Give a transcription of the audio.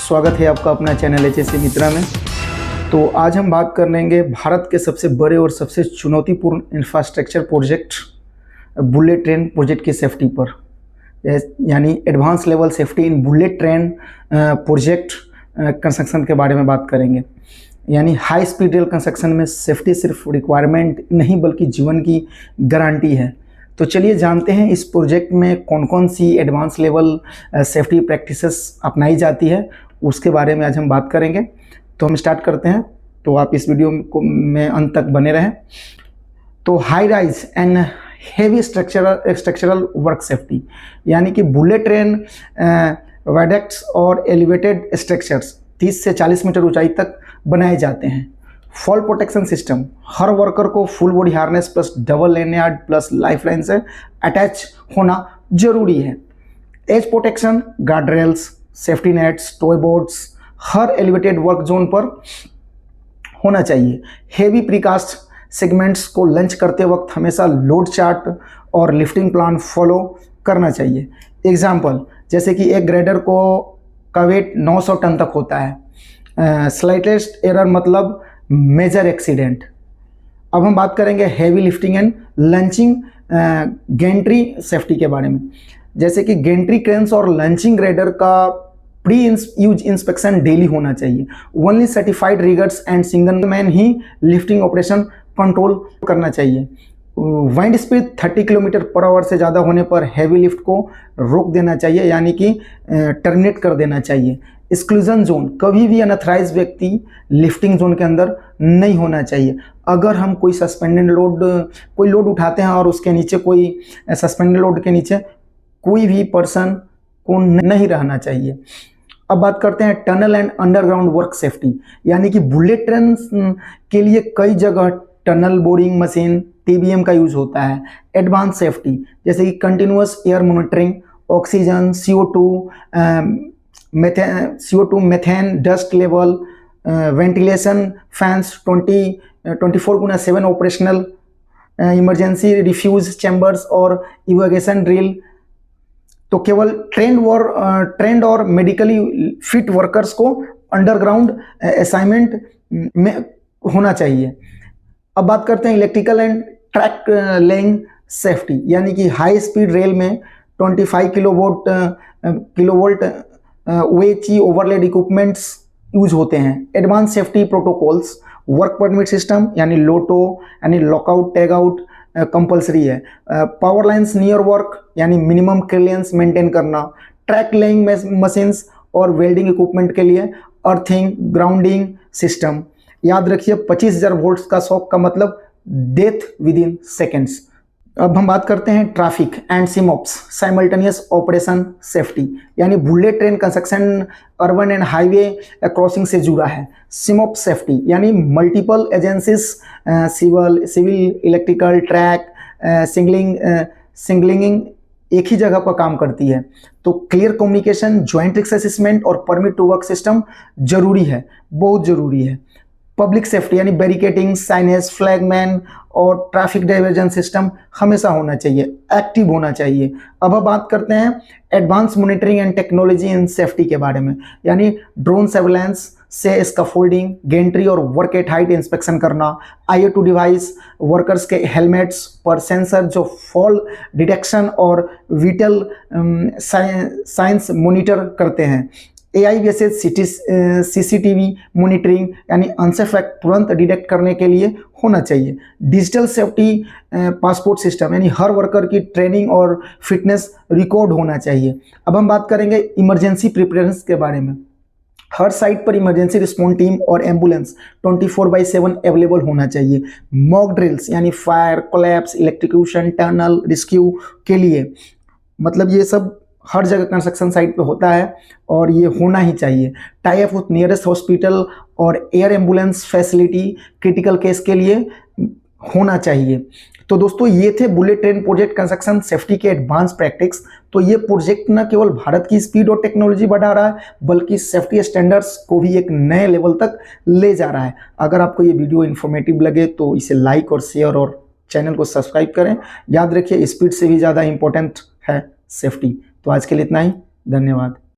स्वागत है आपका अपना चैनल एचएससी मित्रा में। तो आज हम बात कर लेंगे भारत के सबसे बड़े और सबसे चुनौतीपूर्ण infrastructure project bullet train project की सेफ्टी पर, यानी advance level safety in bullet train project construction के बारे में बात करेंगे। यानी हाई स्पीड रेल कंस्ट्रक्शन में सेफ्टी सिर्फ रिक्वायरमेंट नहीं बल्कि जीवन की गारंटी है। तो चलिए जानते हैं इस प्रोजेक्ट में कौन कौन सी एडवांस लेवल सेफ्टी प्रैक्टिसेस अपनाई जाती है, उसके बारे में आज हम बात करेंगे। तो हम स्टार्ट करते हैं, तो आप इस वीडियो में अंत तक बने रहें। तो high rise and heavy structural work safety, यानी कि बुलेट ट्रेन वायडक्ट्स और एलिवेटेड स्ट्रक्चर्स 30 से 40 मीटर ऊंचाई तक बनाए जाते हैं। फॉल प्रोटेक्शन सिस्टम, हर वर्कर को full body harness plus double lanyard plus lifeline से अटैच होना जरूरी है। Edge protection, guard rails, safety nets, toe boards हर एलिवेटेड वर्क जोन पर होना चाहिए। हेवी प्रीकास्ट सेगमेंट्स को लंच करते वक्त हमेशा लोड चार्ट और लिफ्टिंग प्लान फॉलो करना चाहिए। एग्जाम्पल, जैसे कि एक ग्रेडर का वेट 900 टन तक होता है। स्लाइटेस्ट एरर मतलब मेजर एक्सीडेंट। अब हम बात करेंगे heavy lifting and launching gantry safety के बारे में। जैसे कि गेंट्री क्रेन्स और लंचिंग ग्रेडर का प्री यूज इंस्पेक्शन डेली होना चाहिए। Only certified riggers and single man he lifting operation control करना चाहिए। Wind speed 30 kilometre per hour से ज़्यादा होने पर हैवी लिफ्ट को रोक देना चाहिए, यानी कि टर्मिनेट कर देना चाहिए। एक्सक्लूजन जोन, कभी भी अनऑथराइज्ड व्यक्ति लिफ्टिंग जोन के अंदर नहीं होना चाहिए। अगर हम कोई लोड उठाते हैं और उसके नीचे कोई सस्पेंडेड लोड के नीचे कोई भी पर्सन को नहीं रहना चाहिए। अब बात करते हैं tunnel and underground work safety, यानी कि बुलेट ट्रेन के लिए कई जगह टनल बोरिंग मशीन TBM का यूज होता है। एडवांस सेफ्टी, जैसे कि continuous air monitoring, oxygen, CO2 methane, dust level, ventilation fans, 24/7 operational, emergency refuge chambers और इवैक्यूएशन ड्रिल। तो केवल ट्रेंड और मेडिकली फिट वर्कर्स को अंडरग्राउंड असाइनमेंट में होना चाहिए। अब बात करते हैं electrical and track laying safety, यानी कि हाई स्पीड रेल में 25 किलोवोल्ट वेची ओवरलेड इक्विपमेंट्स यूज होते हैं। Advance safety protocols, work permit system यानी लोटो यानी लॉकआउट टैग आउट कंपलसरी है। पावर लाइन्स नियर वर्क यानी मिनिमम क्लियरेंस मेंटेन करना। ट्रैक लेइंग मशीन्स और वेल्डिंग इक्विपमेंट के लिए अर्थिंग ग्राउंडिंग सिस्टम। याद रखिए 25,000 वोल्ट्स का शॉक का मतलब डेथ विद इन सेकेंड्स। अब हम बात करते हैं traffic and SIMOPS, simultaneous operation safety, यानी bullet train construction urban and highway crossing से जुड़ा है। सिमॉप सेफ्टी यानी multiple agencies, civil, electrical, track, signalling एक ही जगह पर काम करती है। तो clear communication, joint risk assessment और परमिट टू वर्क सिस्टम जरूरी है, बहुत जरूरी है। पब्लिक सेफ्टी यानी बैरिकेडिंग, साइनेज, फ्लैगमैन और ट्रैफिक डाइवर्जन सिस्टम हमेशा होना चाहिए, एक्टिव होना चाहिए। अब हम बात करते हैं advance monitoring and technology in safety के बारे में, यानी ड्रोन सर्वेलेंस से स्कैफोल्डिंग, गेंट्री और वर्क एट हाइट इंस्पेक्शन करना। IoT डिवाइस, वर्कर्स के हेलमेट्स पर सेंसर जो फॉल डिटेक्शन और विटल साइंस मॉनिटर करते हैं। AI बेस्ड CCTV मॉनिटरिंग, यानी अनसेफ एक्ट तुरंत डिटेक्ट करने के लिए होना चाहिए। डिजिटल सेफ्टी पासपोर्ट सिस्टम, यानी हर वर्कर की ट्रेनिंग और फिटनेस रिकॉर्ड होना चाहिए। अब हम बात करेंगे इमरजेंसी प्रिपरेशंस के बारे में। हर साइट पर इमरजेंसी रिस्पॉन्स टीम और एम्बुलेंस 24/7 अवेलेबल होना चाहिए। मॉक ड्रिल्स यानी fire, collapse, electrocution, tunnel rescue के लिए, मतलब ये सब हर जगह कंस्ट्रक्शन साइट पे होता है और ये होना ही चाहिए। Tie up with nearest hospital और air ambulance facility critical case के लिए होना चाहिए। तो दोस्तों ये थे bullet train project construction safety के एडवांस प्रैक्टिस। तो ये प्रोजेक्ट न केवल भारत की स्पीड और टेक्नोलॉजी बढ़ा रहा है बल्कि सेफ्टी स्टैंडर्ड्स को भी एक नए लेवल तक ले जा रहा है। अगर आपको ये वीडियो इन्फॉर्मेटिव लगे तो इसे लाइक और शेयर और चैनल को सब्सक्राइब करें। याद रखिए स्पीड से भी ज़्यादा इंपॉर्टेंट है सेफ्टी। तो आज के लिए इतना ही, धन्यवाद।